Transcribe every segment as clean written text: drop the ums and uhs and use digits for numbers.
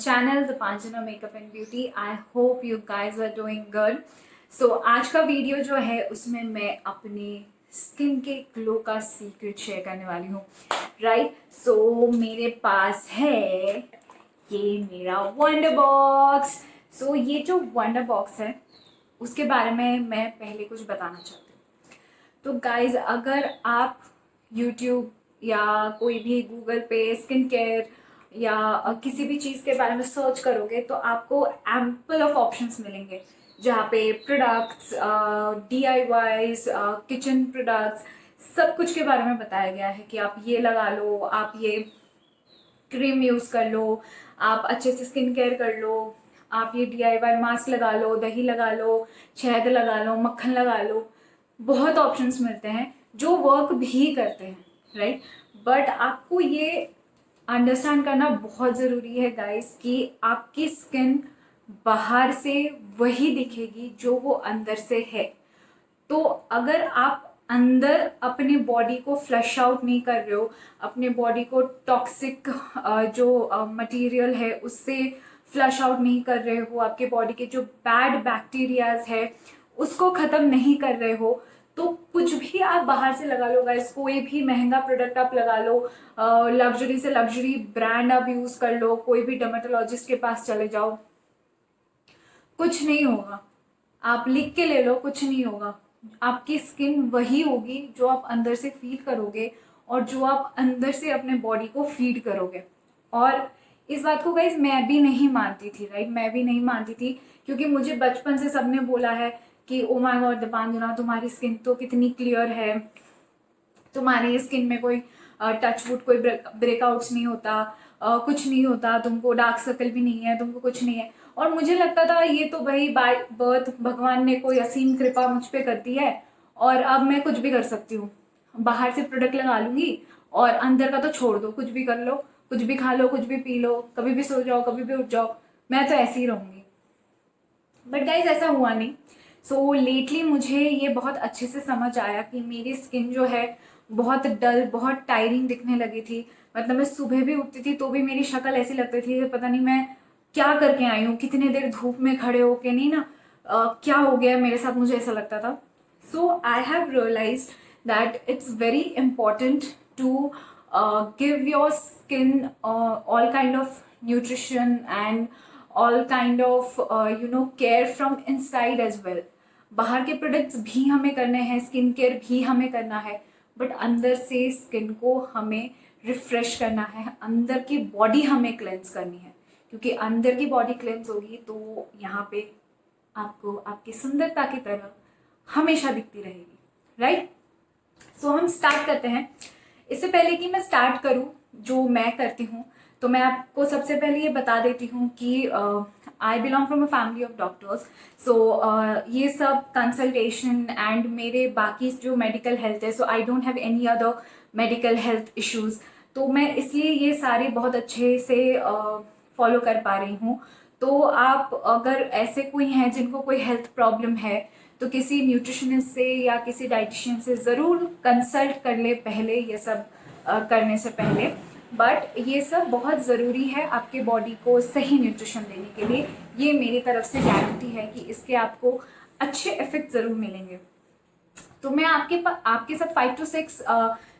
channel, The Panjana Makeup and Beauty. I hope you guys are doing good. So आज का video जो है उसमें मैं अपने स्किन के ग्लो का सीक्रेट शेयर करने वाली हूँ, राइट? सो मेरे पास है ये मेरा वंडर बॉक्स. सो ये जो वंडर बॉक्स है उसके बारे में मैं पहले कुछ बताना चाहती हूँ. तो गाइज, अगर आप यूट्यूब या कोई भी गूगल पे स्किन केयर या किसी भी चीज़ के बारे में सर्च करोगे तो आपको एम्पल ऑफ ऑप्शंस मिलेंगे, जहाँ पे प्रोडक्ट्स, DIYs, किचन प्रोडक्ट्स, सब कुछ के बारे में बताया गया है कि आप ये लगा लो, आप ये क्रीम यूज़ कर लो, आप अच्छे से स्किन केयर कर लो, आप ये DIY मास्क लगा लो, दही लगा लो, शहद लगा लो, मक्खन लगा लो. बहुत ऑप्शंस मिलते हैं जो वर्क भी करते हैं, राइट? बट आपको ये अंडरस्टैंड करना बहुत ज़रूरी है गाइस कि आपकी स्किन बाहर से वही दिखेगी जो वो अंदर से है. तो अगर आप अंदर अपने बॉडी को फ्लश आउट नहीं कर रहे हो, अपने बॉडी को टॉक्सिक जो मटेरियल है उससे फ्लश आउट नहीं कर रहे हो, आपके बॉडी के जो बैड बैक्टीरियाज है उसको ख़त्म नहीं कर रहे हो, तो कुछ भी आप बाहर से लगा लो गाइस, कोई भी महंगा प्रोडक्ट आप लगा लो, लग्जरी से लग्जरी ब्रांड आप यूज़ कर लो, कोई भी डर्मेटोलॉजिस्ट के पास चले जाओ, कुछ नहीं होगा. आप लिख के ले लो, कुछ नहीं होगा. आपकी स्किन वही होगी जो आप अंदर से फील करोगे और जो आप अंदर से अपने बॉडी को फीड करोगे. और इस बात को गाइज मैं भी नहीं मानती थी, राइट? मैं भी नहीं मानती थी क्योंकि मुझे बचपन से सबने बोला है कि ओ माय गॉड दीपांजना, तुम्हारी स्किन तो कितनी क्लियर है, तुम्हारी स्किन में कोई टच वुड कोई ब्रेकआउट्स नहीं होता, कुछ नहीं होता, तुमको डार्क सर्कल भी नहीं है, तुमको कुछ नहीं है. और मुझे लगता था ये तो भाई बाय बर्थ भगवान ने कोई असीम कृपा मुझ पे कर दी है और अब मैं कुछ भी कर सकती हूँ. बाहर से प्रोडक्ट लगा लूंगी और अंदर का तो छोड़ दो, कुछ भी कर लो, कुछ भी खा लो, कुछ भी पी लो, कभी भी सो जाओ, कभी भी उठ जाओ, मैं तो ऐसे ही रहूँगी. बट गाइज ऐसा हुआ नहीं. सो लेटली मुझे ये बहुत अच्छे से समझ आया कि मेरी स्किन जो है बहुत डल, बहुत टायरिंग दिखने लगी थी. मतलब मैं सुबह भी उठती थी तो भी मेरी शक्ल ऐसी लगती थी, पता नहीं मैं क्या करके आई हूँ, कितने देर धूप में खड़े होके नहीं ना, क्या हो गया मेरे साथ, मुझे ऐसा लगता था. So I have realise that it's very important to give your skin all kind of nutrition and all kind of care from inside as well. बाहर के प्रोडक्ट्स भी हमें करने हैं, स्किन केयर भी हमें करना है, बट अंदर से स्किन को हमें रिफ्रेश करना है, अंदर की बॉडी हमें क्लेंस करनी है. क्योंकि अंदर की बॉडी क्लेंस होगी तो यहाँ पे आपको आपकी सुंदरता की तरह हमेशा दिखती रहेगी, राइट? सो हम स्टार्ट करते हैं. इससे पहले कि मैं स्टार्ट करूं जो मैं करती हूं, तो मैं आपको सबसे पहले ये बता देती हूँ कि I belong from a family of doctors. So ये सब कंसल्टेशन एंड मेरे बाकी जो मेडिकल हेल्थ है, so I don't have any other medical health issues. तो मैं इसलिए ये सारे बहुत अच्छे से फॉलो कर पा रही हूँ. तो आप अगर ऐसे कोई हैं जिनको कोई हेल्थ प्रॉब्लम है तो किसी न्यूट्रिशनिस्ट से या किसी डाइटिशियन से ज़रूर कंसल्ट कर ले पहले, ये सब करने से पहले. बट ये सब बहुत ज़रूरी है आपके बॉडी को सही न्यूट्रिशन देने के लिए. ये मेरी तरफ से गारंटी है कि इसके आपको अच्छे इफेक्ट ज़रूर मिलेंगे. तो मैं आपके साथ 5 to 6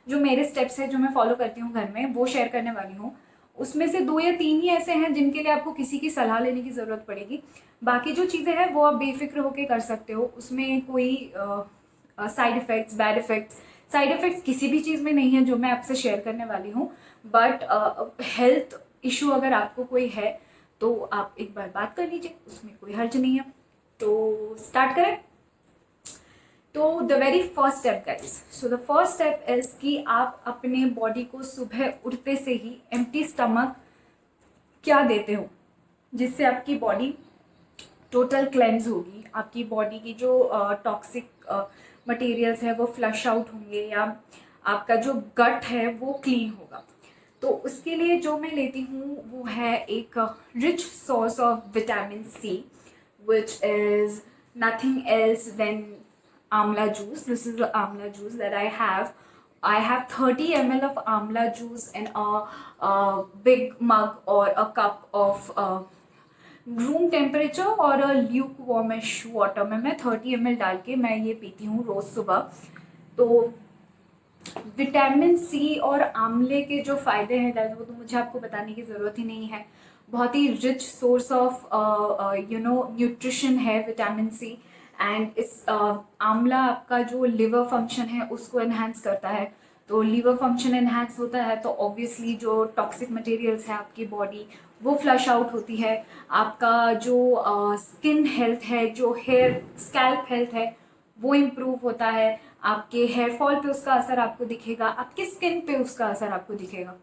जो मेरे स्टेप्स हैं जो मैं फॉलो करती हूँ घर में, वो शेयर करने वाली हूँ. उसमें से 2 या 3 ही ऐसे हैं जिनके लिए आपको किसी की सलाह लेने की ज़रूरत पड़ेगी. बाकी जो चीज़ें हैं वो आप बेफिक्र होकर कर सकते हो. उसमें कोई side effects, bad effects, side effects किसी भी चीज़ में नहीं है जो मैं आपसे शेयर करने वाली हूँ. बट हेल्थ इशू अगर आपको कोई है तो आप एक बार बात कर लीजिए, उसमें कोई हर्ज नहीं है. तो स्टार्ट करें. तो the very first step guys, so the first step is कि आप अपने बॉडी को सुबह उठते से ही एम्प्टी स्टमक क्या देते हो जिससे आपकी बॉडी टोटल क्लेंस होगी, आपकी बॉडी की जो टॉक्सिक मटेरियल्स है वो फ्लश आउट होंगे या आपका जो गट है वो क्लीन होगा. तो उसके लिए जो मैं लेती हूँ वो है एक rich source of vitamin C, which is nothing else than amla juice. This is the amla juice that I have I have 30 ml of amla juice in a big mug or a cup of room temperature और Luke वार्मिश water में मैं 30 ml डाल के मैं ये पीती हूँ रोज़ सुबह। तो विटामिन सी और आंवले के जो फ़ायदे हैं गाइस वो तो मुझे आपको बताने की ज़रूरत ही नहीं है। बहुत ही रिच सोर्स ऑफ न्यूट्रिशन है विटामिन सी। एंड इस आंवला आपका जो लिवर फंक्शन है उसको एनहांस करता है। तो लिवर फंक्शन एनहांस होता है तो ऑब्वियसली जो टॉक्सिक मटेरियल्स है आपकी बॉडी वो फ्लश आउट होती है। आपका जो स्किन हेल्थ है, जो हेयर स्कैल्प हेल्थ है वो इम्प्रूव होता है। आपके हेयर फॉल पे उसका असर आपको दिखेगा, आपके स्किन पे उसका असर आपको दिखेगा।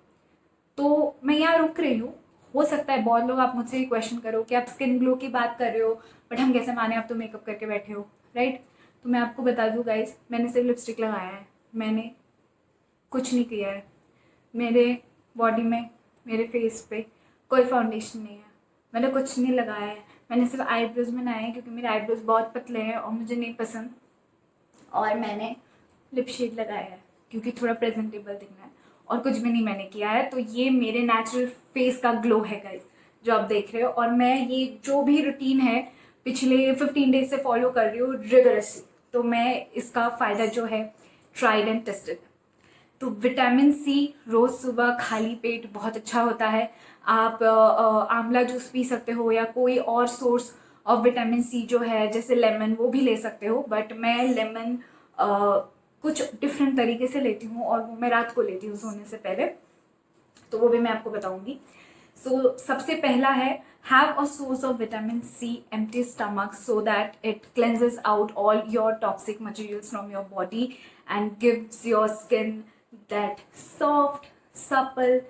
तो मैं यहाँ रुक रही हूँ। हो सकता है बहुत लोग आप मुझसे ये क्वेश्चन करो कि आप स्किन ग्लो की बात कर रहे हो बट हम कैसे माने, आप तो मेकअप करके बैठे हो, राइट। तो मैं आपको बता दूँ गाइज, मैंने सिर्फ लिपस्टिक लगाया है, मैंने कुछ नहीं किया है। मेरे बॉडी में, मेरे फेस पे कोई फाउंडेशन नहीं है, मैंने कुछ नहीं लगाया है। मैंने सिर्फ आईब्रोज बनाए हैं क्योंकि मेरे आईब्रोज बहुत पतले हैं और मुझे नहीं पसंद। और मैंने लिप शेड लगाया है क्योंकि थोड़ा प्रेजेंटेबल दिखना है, और कुछ भी नहीं मैंने किया है। तो ये मेरे नेचुरल फेस का ग्लो है गाइज जो आप देख रहे हो। और मैं ये जो भी रूटीन है पिछले 15 डेज से फॉलो कर रही हूँ रिगरसली। तो मैं इसका फ़ायदा जो है ट्राइड एंड टेस्टेड। तो विटामिन सी रोज़ सुबह खाली पेट बहुत अच्छा होता है। आप आंवला जूस पी सकते हो या कोई और सोर्स ऑफ विटामिन सी जो है जैसे लेमन वो भी ले सकते हो। बट मैं लेमन कुछ डिफरेंट तरीके से लेती हूँ और वो मैं रात को लेती हूँ सोने से पहले, तो वो भी मैं आपको बताऊंगी। सो सबसे पहला है have a source of vitamin C empty stomach so that it cleanses out all your toxic materials from your body and gives your skin that soft supple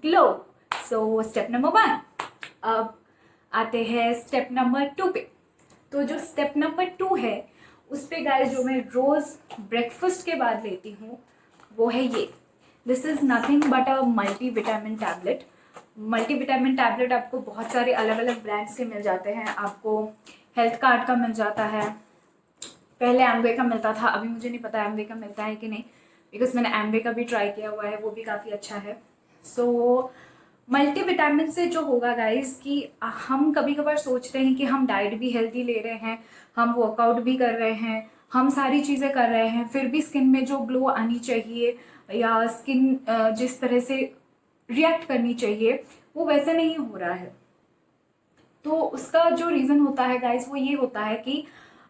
glow. So step number 1। अब आते हैं step number 2 पे। तो जो step number 2 है उस पे guys जो मैं रोज़ ब्रेकफास्ट के बाद लेती हूँ वो है ये। This is nothing but a multi vitamin tablet. Multi vitamin tablet आपको बहुत सारे अलग अलग ब्रांड्स के मिल जाते हैं। आपको हेल्थ कार्ड का मिल जाता है, पहले एम्वे का मिलता था, अभी मुझे नहीं पता एम्वे का मिलता है कि नहीं, बिकॉज मैंने एम्वे का भी ट्राई किया हुआ है, वो भी काफ़ी अच्छा है। सो मल्टी विटामिन से जो होगा गाइस कि हम कभी कभार सोचते हैं कि हम डाइट भी हेल्दी ले रहे हैं, हम वर्कआउट भी कर रहे हैं, हम सारी चीज़ें कर रहे हैं, फिर भी स्किन में जो ग्लो आनी चाहिए या स्किन जिस तरह से रिएक्ट करनी चाहिए वो वैसे नहीं हो रहा है। तो उसका जो रीज़न होता है गाइस वो ये होता है कि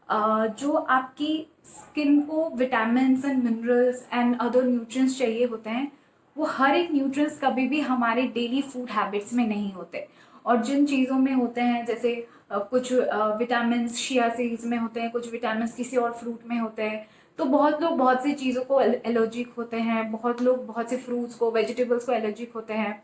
जो आपकी स्किन को vitamins and minerals and other nutrients चाहिए होते हैं वो हर एक न्यूट्रिएंट्स कभी भी हमारे डेली फूड हैबिट्स में नहीं होते। और जिन चीज़ों में होते हैं जैसे कुछ विटामिन्स शिया सीड्स में होते हैं, कुछ विटामिन्स किसी और फ्रूट में होते हैं। तो बहुत लोग बहुत सी चीज़ों को एलर्जिक होते हैं, बहुत लोग बहुत से फ्रूट्स को वेजिटेबल्स को एलर्जिक होते हैं,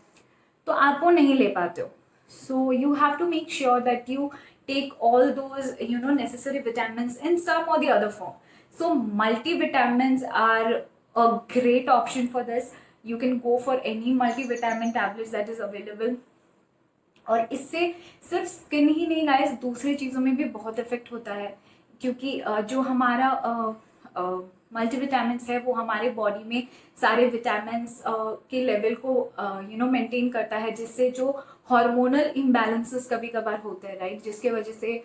तो आप वो नहीं ले पाते हो। So you have to make sure that you take all those necessary vitamins in some or the other form. So multivitamins are a great option for this. You can go for any multivitamin tablets that is available. और इससे सिर्फ skin ही नहीं guys दूसरी चीज़ों में भी बहुत effect होता है क्योंकि जो हमारा मल्टीविटामिन्स है वो हमारे बॉडी में सारे विटामिन्स के लेवल को मेंटेन करता है, जिससे जो हार्मोनल इम्बैलेंसेस कभी कभार होते हैं, राइट, जिसके वजह से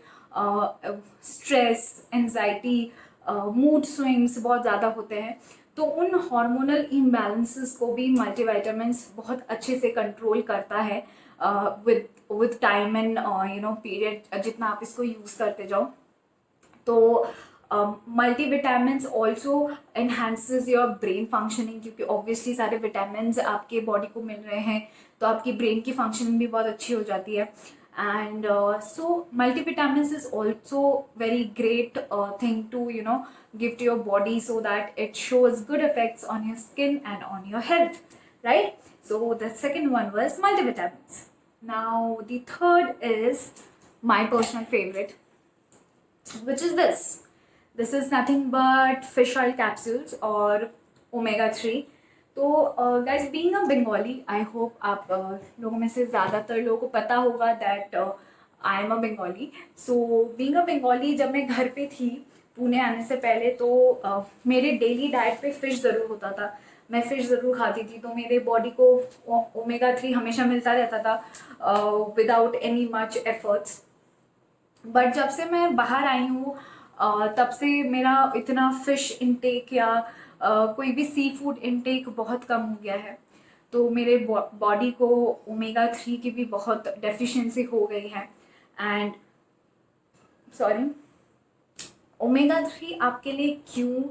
स्ट्रेस, एंजाइटी, मूड स्विंग्स बहुत ज़्यादा होते हैं। तो उन हार्मोनल इम्बैलेंसेस को भी मल्टीविटामिन्स बहुत अच्छे से कंट्रोल करता है विद टाइम एंड पीरियड, जितना आप इसको यूज़ करते जाओ। तो multivitamins also enhances your brain functioning क्योंकि ऑब्वियसली सारे विटामिन्स आपके बॉडी को मिल रहे हैं तो आपकी ब्रेन की फंक्शनिंग भी बहुत अच्छी हो जाती है। And so multivitamins is also very great thing to give to your body so that it shows good effects on your skin and on your health, right? So the second one was multivitamins. Now the third is my personal favorite, which is this. This is nothing but fish oil capsules or omega-3. तो guys being a Bengali, I hope आप लोगों में से ज़्यादातर लोगों को पता होगा that I am a Bengali. So being a Bengali, जब मैं घर पे थी पुणे आने से पहले तो मेरे डेली डाइट पे फिश ज़रूर होता था। मैं फिश ज़रूर खाती थी, तो मेरे बॉडी को ओमेगा 3 हमेशा मिलता रहता था without any much efforts. But जब से मैं बाहर आई हूँ तब से मेरा इतना फिश इंटेक या कोई भी सी फूड इंटेक बहुत कम हो गया है। तो मेरे बॉडी को ओमेगा 3 की भी बहुत डेफिशिएंसी हो गई है। एंड सॉरी, ओमेगा 3 आपके लिए क्यों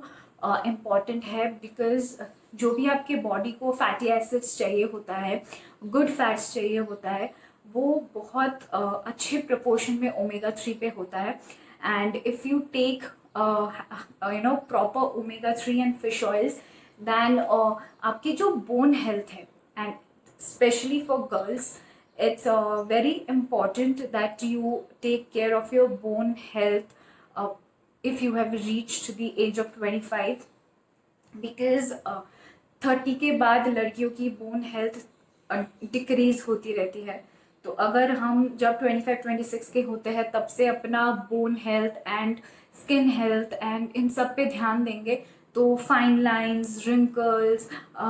इम्पॉर्टेंट है? बिकॉज जो भी आपके बॉडी को फैटी एसिड्स चाहिए होता है, गुड फैट्स चाहिए होता है, वो बहुत अच्छे प्रपोर्शन में ओमेगा 3 पे होता है। And if you take proper omega 3 and fish oils, then आपकी जो बोन हेल्थ है, and especially for girls, it's very important that you take care of your bone health if you have reached the age of 25, because 30 के बाद लड़कियों की bone health decrease होती रहती है। तो अगर हम जब 25-26 के होते हैं तब से अपना bone health and skin health and in सब पे ध्यान देंगे, तो फाइन लाइंस, रिंकल्स,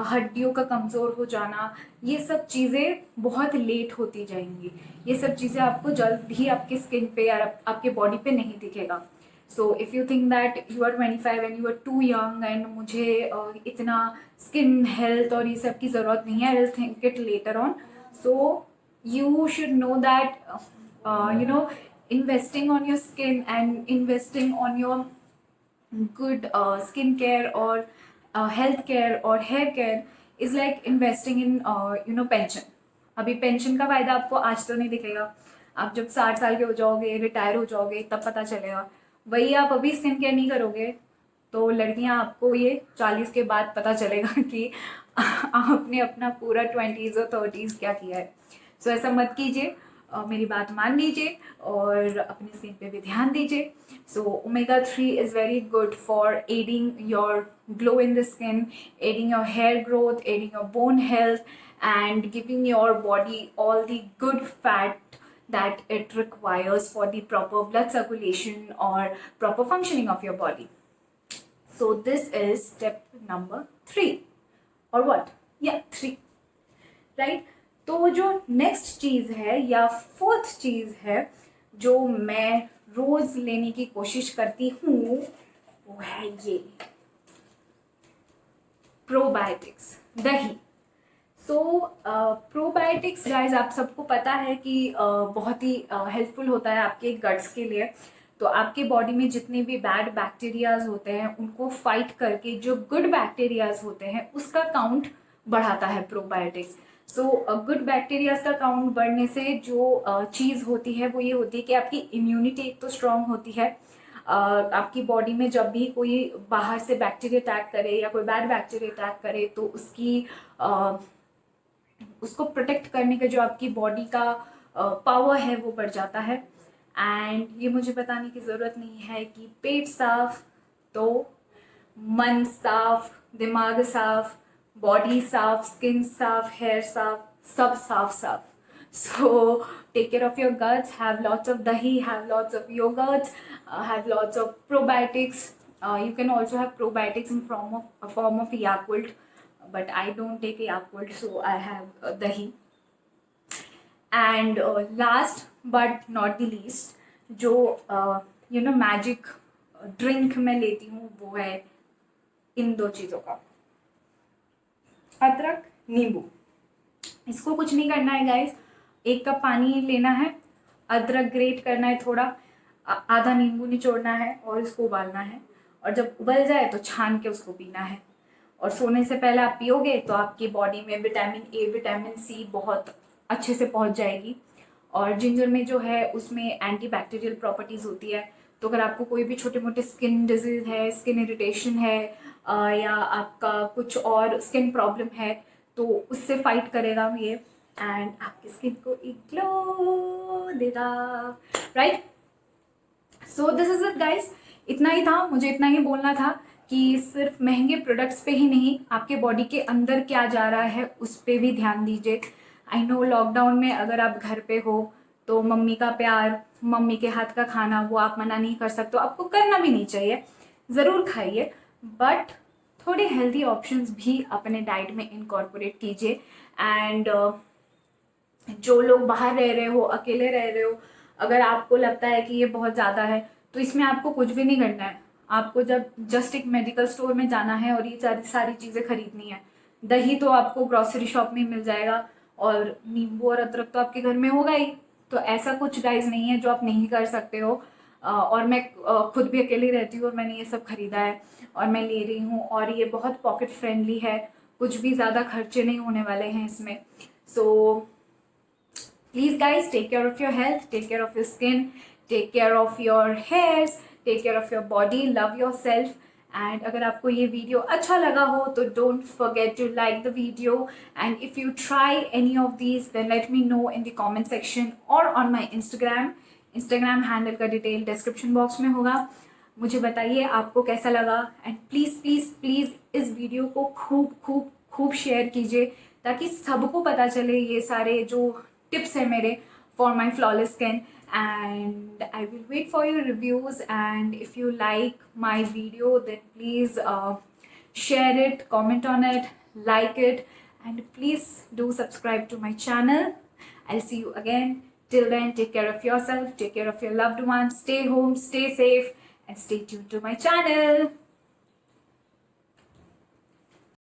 हड्डियों का कमज़ोर हो जाना, ये सब चीज़ें बहुत लेट होती जाएंगी। ये सब चीज़ें आपको जल्द ही आपके स्किन पे या आपके बॉडी पे नहीं दिखेगा। So if you think that you are 25 and you are too young and मुझे इतना स्किन हेल्थ और ये सब की ज़रूरत नहीं है, I will think it later on. So you should know that investing on your skin and investing on your good skin care or health care or hair care is like investing in pension. अभी pension का फायदा आपको आज तो नहीं दिखेगा, आप जब 60 साल के हो जाओगे, रिटायर हो जाओगे, तब पता चलेगा। वही आप अभी स्किन केयर नहीं करोगे तो लड़कियां आपको ये 40 के बाद पता चलेगा कि आपने अपना पूरा 20s और 30s क्या किया है। सो ऐसा मत कीजिए, मेरी बात मान लीजिए और अपनी स्किन पे भी ध्यान दीजिए। So omega 3 is very good for adding your glow in the skin, adding your hair growth, adding your bone health and giving your body all the good fat that it requires for the proper blood circulation or proper functioning of your body. So this is step number 3 or what? Yeah, 3, right? तो जो next चीज़ है या fourth चीज़ है जो मैं रोज़ लेने की कोशिश करती हूँ, वो है ये प्रोबायोटिक्स, दही। सो प्रोबायोटिक्स गाइज आप सबको पता है कि बहुत ही हेल्पफुल होता है आपके गट्स के लिए। तो आपके बॉडी में जितने भी बैड बैक्टीरियाज होते हैं उनको फाइट करके जो गुड बैक्टीरियाज होते हैं उसका काउंट बढ़ाता है प्रोबायोटिक्स। सो गुड बैक्टीरियाज का काउंट बढ़ने से जो चीज़ होती है वो ये होती है कि आपकी इम्यूनिटी एक तो स्ट्रांग होती है। आपकी बॉडी में जब भी कोई बाहर से बैक्टीरिया अटैक करे या कोई बैड बैक्टीरिया अटैक करे तो उसको प्रोटेक्ट करने का जो आपकी बॉडी का पावर है वो बढ़ जाता है। एंड ये मुझे बताने की ज़रूरत नहीं है कि पेट साफ तो मन साफ, दिमाग साफ, बॉडी साफ, स्किन साफ, हेयर साफ, सब साफ साफ। So take care of your guts, have lots of dahi, have lots of yogurts, have lots of probiotics. You can also have probiotics in form of Yakult, but I don't take Yakult, so I have dahi. And last but not the least, जो magic drink मैं लेती हूँ वो है इन 2 चीज़ों का, अदरक, नींबू। इसको कुछ नहीं करना है गाइस, 1 कप पानी लेना है, अदरक ग्रेट करना है थोड़ा, आधा नींबू निचोड़ना है और इसको उबालना है, और जब उबल जाए तो छान के उसको पीना है। और सोने से पहले आप पियोगे तो आपकी बॉडी में विटामिन ए, विटामिन सी बहुत अच्छे से पहुंच जाएगी। और जिंजर में जो है उसमें एंटी बैक्टीरियल प्रॉपर्टीज़ होती है, तो अगर आपको कोई भी छोटे मोटे स्किन डिजीज़ है, स्किन इरिटेशन है या आपका कुछ और स्किन प्रॉब्लम है तो उससे फाइट करेगा ये एंड आपकी स्किन को एक ग्लो देगा, right? So this is it guys, इतना ही था, मुझे इतना ही बोलना था कि सिर्फ महंगे प्रोडक्ट्स पे ही नहीं, आपके बॉडी के अंदर क्या जा रहा है उस पर भी ध्यान दीजिए। आई नो लॉकडाउन में अगर आप घर पे हो तो मम्मी का प्यार, मम्मी के हाथ का खाना वो आप मना नहीं कर सकते, आपको करना भी नहीं चाहिए, ज़रूर खाइए, बट थोड़े हेल्दी ऑप्शंस भी अपने डाइट में इनकॉर्पोरेट कीजिए। एंड जो लोग बाहर रह रहे हो, अकेले रह रहे हो, अगर आपको लगता है कि ये बहुत ज़्यादा है तो इसमें आपको कुछ भी नहीं करना है। आपको जब जस्ट एक मेडिकल स्टोर में जाना है और ये सारी सारी चीज़ें खरीदनी है। दही तो आपको ग्रॉसरी शॉप में मिल जाएगा और नींबू और अदरक तो आपके घर में होगा ही। तो ऐसा कुछ गाइस नहीं है जो आप नहीं कर सकते हो। और मैं खुद भी अकेली रहती हूँ और मैंने ये सब खरीदा है और मैं ले रही हूँ, और ये बहुत पॉकेट फ्रेंडली है, कुछ भी ज़्यादा खर्चे नहीं होने वाले हैं इसमें। सो please guys, take care of your health, take care of your skin, take care of your hairs, take care of your body, love yourself. And अगर आपको ये वीडियो अच्छा लगा हो तो don't forget to like the video, and if you try any of these then let me know in the comment section or on my Instagram handle का detail description box में होगा। मुझे बताइए आपको कैसा लगा, एंड प्लीज़ प्लीज़ प्लीज़ इस video को खूब खूब खूब शेयर कीजिए ताकि सबको पता चले ये सारे जो tips है मेरे for my flawless skin. And I will wait for your reviews, and if you like my video then please share it, comment on it, like it, and please do subscribe to my channel. I'll see you again. Till then, take care of yourself, take care of your loved ones, stay home, stay safe, and stay tuned to my channel.